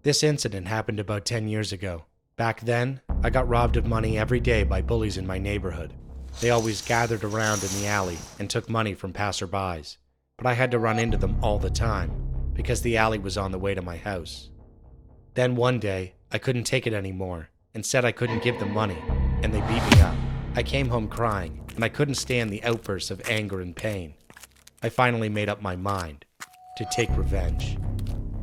This incident happened about 10 years ago. Back then, I got robbed of money every day by bullies in my neighborhood. They always gathered around in the alley and took money from passerbys, but I had to run into them all the time because the alley was on the way to my house. Then one day, I couldn't take it anymore and said I couldn't give them money, and they beat me up. I came home crying, and I couldn't stand the outbursts of anger and pain. I finally made up my mind to take revenge.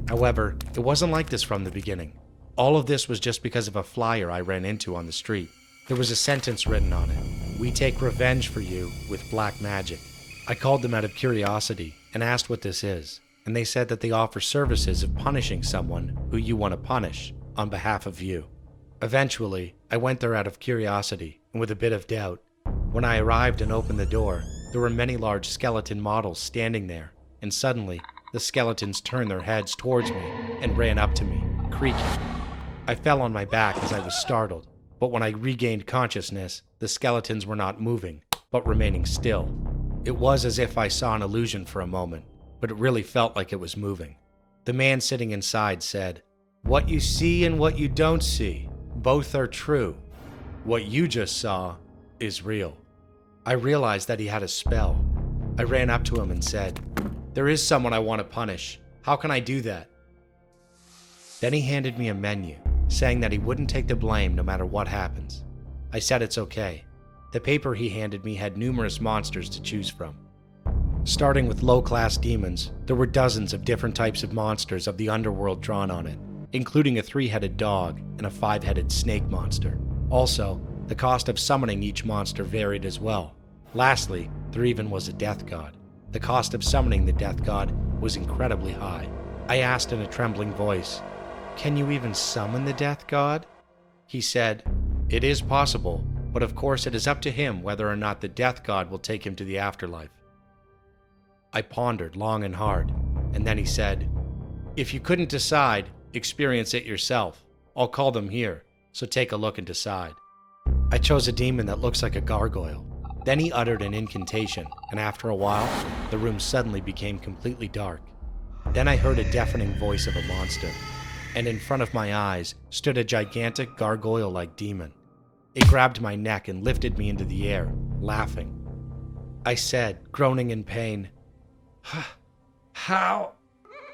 However, it wasn't like this from the beginning. All of this was just because of a flyer I ran into on the street. There was a sentence written on it: "We take revenge for you with black magic." I called them out of curiosity and asked what this is, and they said that they offer services of punishing someone who you want to punish on behalf of you. Eventually, I went there out of curiosity and with a bit of doubt. When I arrived and opened the door, there were many large skeleton models standing there, and suddenly, the skeletons turned their heads towards me and ran up to me, creaking. I fell on my back as I was startled, but when I regained consciousness, the skeletons were not moving, but remaining still. It was as if I saw an illusion for a moment, but it really felt like it was moving. The man sitting inside said, "What you see and what you don't see, both are true. What you just saw is real." I realized that he had a spell. I ran up to him and said, "There is someone I want to punish. How can I do that?" Then he handed me a menu, saying that he wouldn't take the blame no matter what happens. I said it's okay. The paper he handed me had numerous monsters to choose from. Starting with low-class demons, there were dozens of different types of monsters of the underworld drawn on it, including a 3-headed dog and a 5-headed snake monster. Also, the cost of summoning each monster varied as well. Lastly, there even was a death god. The cost of summoning the death god was incredibly high. I asked in a trembling voice, "Can you even summon the death god?" He said, "It is possible, but of course it is up to him whether or not the death god will take him to the afterlife." I pondered long and hard, and then he said, "If you couldn't decide, experience it yourself. I'll call them here, so take a look and decide." I chose a demon that looks like a gargoyle. Then he uttered an incantation, and after a while, the room suddenly became completely dark. Then I heard a deafening voice of a monster, and in front of my eyes stood a gigantic gargoyle-like demon. It grabbed my neck and lifted me into the air, laughing. I said, groaning in pain, "How?"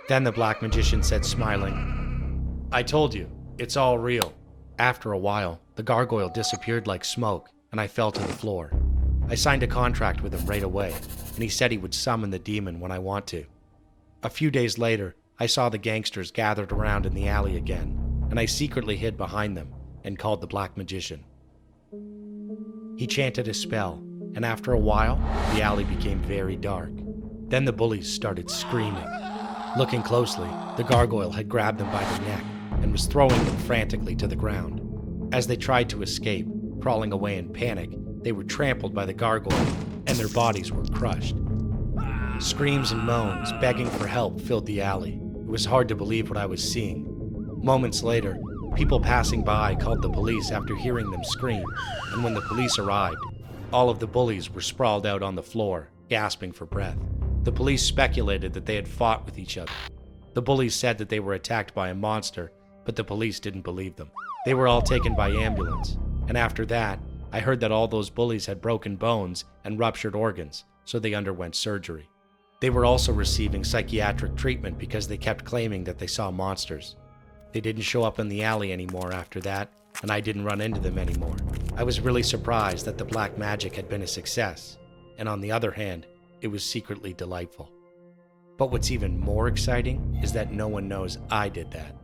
Then the black magician said, smiling, "I told you, it's all real." After a while, the gargoyle disappeared like smoke, and I fell to the floor. I signed a contract with him right away, and he said he would summon the demon when I want to. A few days later, I saw the gangsters gathered around in the alley again, and I secretly hid behind them and called the black magician. He chanted a spell, and after a while, the alley became very dark. Then the bullies started screaming. Looking closely, the gargoyle had grabbed them by the neck and was throwing them frantically to the ground. As they tried to escape, crawling away in panic, they were trampled by the gargoyle, and their bodies were crushed. Screams and moans, begging for help, filled the alley. It was hard to believe what I was seeing. Moments later, people passing by called the police after hearing them scream, and when the police arrived, all of the bullies were sprawled out on the floor, gasping for breath. The police speculated that they had fought with each other. The bullies said that they were attacked by a monster, but the police didn't believe them. They were all taken by ambulance, and after that, I heard that all those bullies had broken bones and ruptured organs, so they underwent surgery. They were also receiving psychiatric treatment because they kept claiming that they saw monsters. They didn't show up in the alley anymore after that, and I didn't run into them anymore. I was really surprised that the black magic had been a success, and on the other hand, it was secretly delightful. But what's even more exciting is that no one knows I did that.